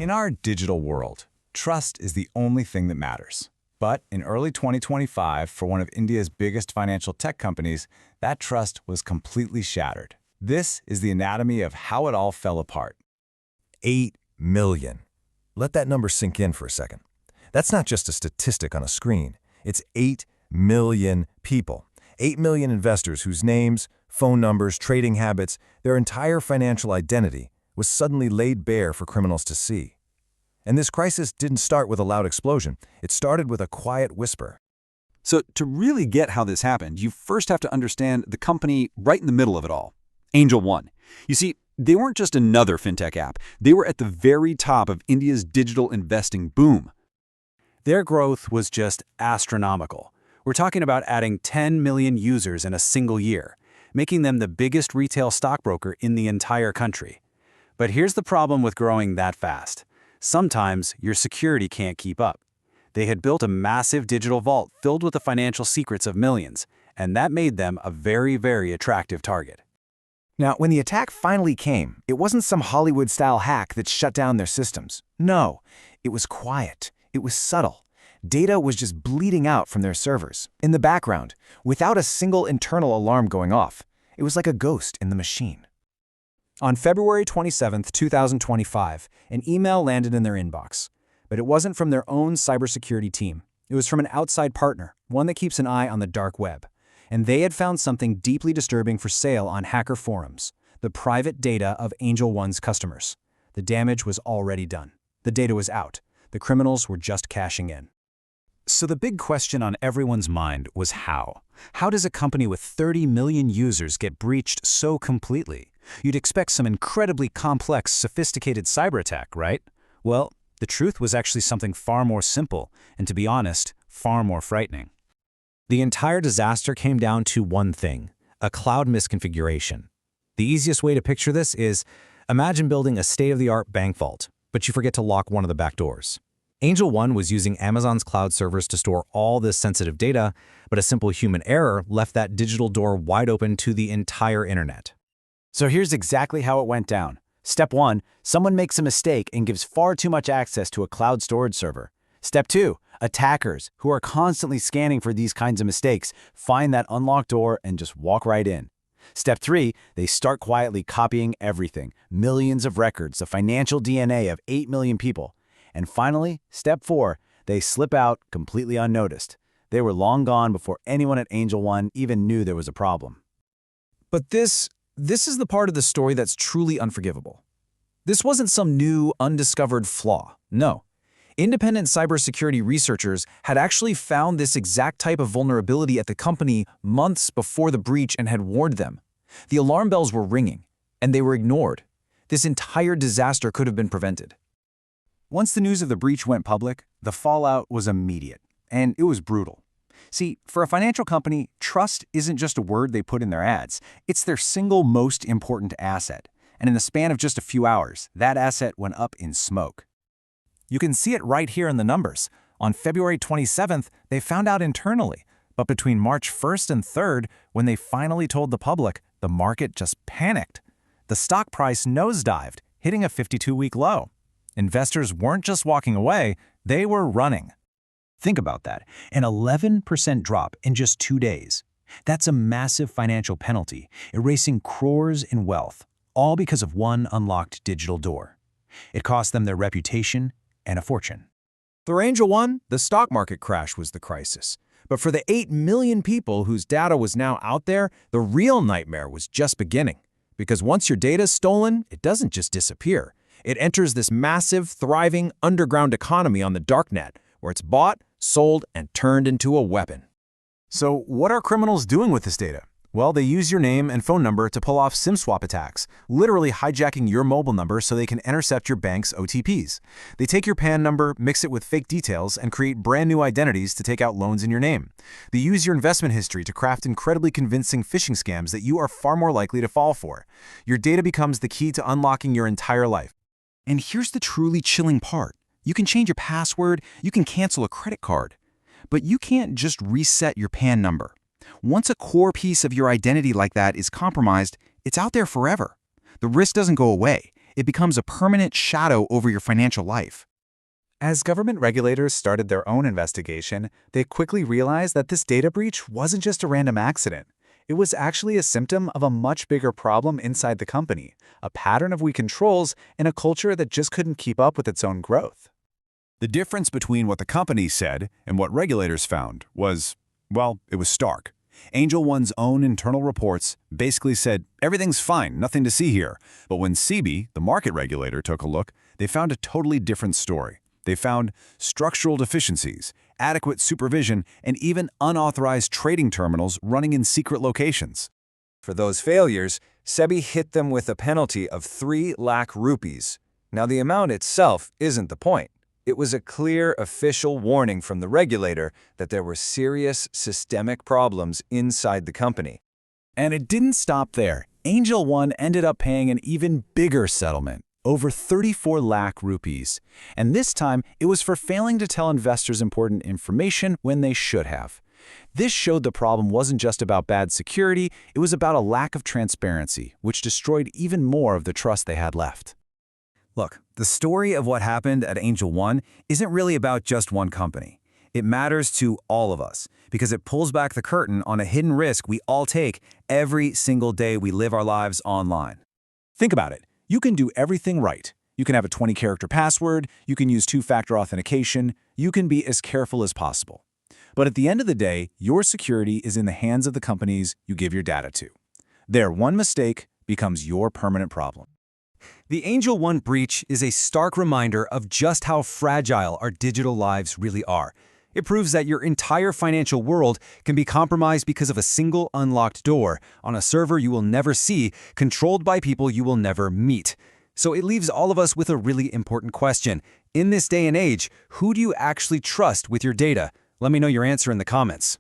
In our digital world, trust is the only thing that matters. But in early 2025, for one of India's biggest financial tech companies, that trust was completely shattered. This is the anatomy of how it all fell apart. 8 million. Let that number sink in for a second. That's not just a statistic on a screen. It's 8 million people. 8 million investors whose names, phone numbers, trading habits, their entire financial identity was suddenly laid bare for criminals to see. And this crisis didn't start with a loud explosion. It started with a quiet whisper. So to really get how this happened, you first have to understand the company right in the middle of it all, Angel One. You see, they weren't just another fintech app. They were at the very top of India's digital investing boom. Their growth was just astronomical. We're talking about adding 10 million users in a single year, making them the biggest retail stockbroker in the entire country. But here's the problem with growing that fast. Sometimes your security can't keep up. They had built a massive digital vault filled with the financial secrets of millions, and that made them a very, very attractive target. Now, when the attack finally came, it wasn't some Hollywood-style hack that shut down their systems. No, it was quiet. It was subtle. Data was just bleeding out from their servers, in the background, without a single internal alarm going off. It was like a ghost in the machine. On February 27, 2025, an email landed in their inbox. But it wasn't from their own cybersecurity team. It was from an outside partner, one that keeps an eye on the dark web. And they had found something deeply disturbing for sale on hacker forums, the private data of Angel One's customers. The damage was already done. The data was out. The criminals were just cashing in. So the big question on everyone's mind was how? How does a company with 30 million users get breached so completely? You'd expect some incredibly complex, sophisticated cyber attack, right? Well, the truth was actually something far more simple, and to be honest, far more frightening. The entire disaster came down to one thing: a cloud misconfiguration. The easiest way to picture this is, imagine building a state-of-the-art bank vault, but you forget to lock one of the back doors. Angel One was using Amazon's cloud servers to store all this sensitive data, but a simple human error left that digital door wide open to the entire internet. So here's exactly how it went down. Step 1, someone makes a mistake and gives far too much access to a cloud storage server. Step 2, attackers, who are constantly scanning for these kinds of mistakes, find that unlocked door and just walk right in. Step 3, they start quietly copying everything, millions of records, the financial DNA of 8 million people. And finally, Step 4, they slip out completely unnoticed. They were long gone before anyone at Angel One even knew there was a problem. But this is the part of the story that's truly unforgivable. This wasn't some new, undiscovered flaw. No. Independent cybersecurity researchers had actually found this exact type of vulnerability at the company months before the breach and had warned them. The alarm bells were ringing, and they were ignored. This entire disaster could have been prevented. Once the news of the breach went public, the fallout was immediate, and it was brutal. See, for a financial company, trust isn't just a word they put in their ads. It's their single most important asset. And in the span of just a few hours, that asset went up in smoke. You can see it right here in the numbers. On February 27th, they found out internally. But between March 1st and 3rd, when they finally told the public, the market just panicked. The stock price nosedived, hitting a 52-week low. Investors weren't just walking away, they were running. Think about that, an 11% drop in just 2 days. That's a massive financial penalty, erasing crores in wealth, all because of one unlocked digital door. It cost them their reputation and a fortune. For Angel One, the stock market crash was the crisis. But for the 8 million people whose data was now out there, the real nightmare was just beginning. Because once your data is stolen, it doesn't just disappear. It enters this massive, thriving, underground economy on the darknet, where it's bought, sold, and turned into a weapon. So what are criminals doing with this data? Well, they use your name and phone number to pull off SIM swap attacks, literally hijacking your mobile number so they can intercept your bank's OTPs. They take your PAN number, mix it with fake details, and create brand new identities to take out loans in your name. They use your investment history to craft incredibly convincing phishing scams that you are far more likely to fall for. Your data becomes the key to unlocking your entire life. And here's the truly chilling part. You can change your password, you can cancel a credit card, but you can't just reset your PAN number. Once a core piece of your identity like that is compromised, it's out there forever. The risk doesn't go away. it becomes a permanent shadow over your financial life. As government regulators started their own investigation, they quickly realized that this data breach wasn't just a random accident. It was actually a symptom of a much bigger problem inside the company, a pattern of weak controls and a culture that just couldn't keep up with its own growth. The difference between what the company said and what regulators found was, well, it was stark. Angel One's own internal reports basically said, everything's fine, nothing to see here. But when SEBI, the market regulator, took a look, they found a totally different story. They found structural deficiencies, adequate supervision, and even unauthorized trading terminals running in secret locations. For those failures, SEBI hit them with a penalty of 3 lakh rupees. Now, the amount itself isn't the point. It was a clear official warning from the regulator that there were serious systemic problems inside the company. And it didn't stop there. Angel One ended up paying an even bigger settlement, over 34 lakh rupees. And this time, it was for failing to tell investors important information when they should have. This showed the problem wasn't just about bad security, it was about a lack of transparency, which destroyed even more of the trust they had left. Look, the story of what happened at Angel One isn't really about just one company. It matters to all of us because it pulls back the curtain on a hidden risk we all take every single day we live our lives online. Think about it. You can do everything right. You can have a 20-character password, you can use two-factor authentication, you can be as careful as possible. But at the end of the day, your security is in the hands of the companies you give your data to. Their one mistake becomes your permanent problem. The Angel One breach is a stark reminder of just how fragile our digital lives really are. It proves that your entire financial world can be compromised because of a single unlocked door on a server you will never see, controlled by people you will never meet. So it leaves all of us with a really important question. In this day and age, who do you actually trust with your data? Let me know your answer in the comments.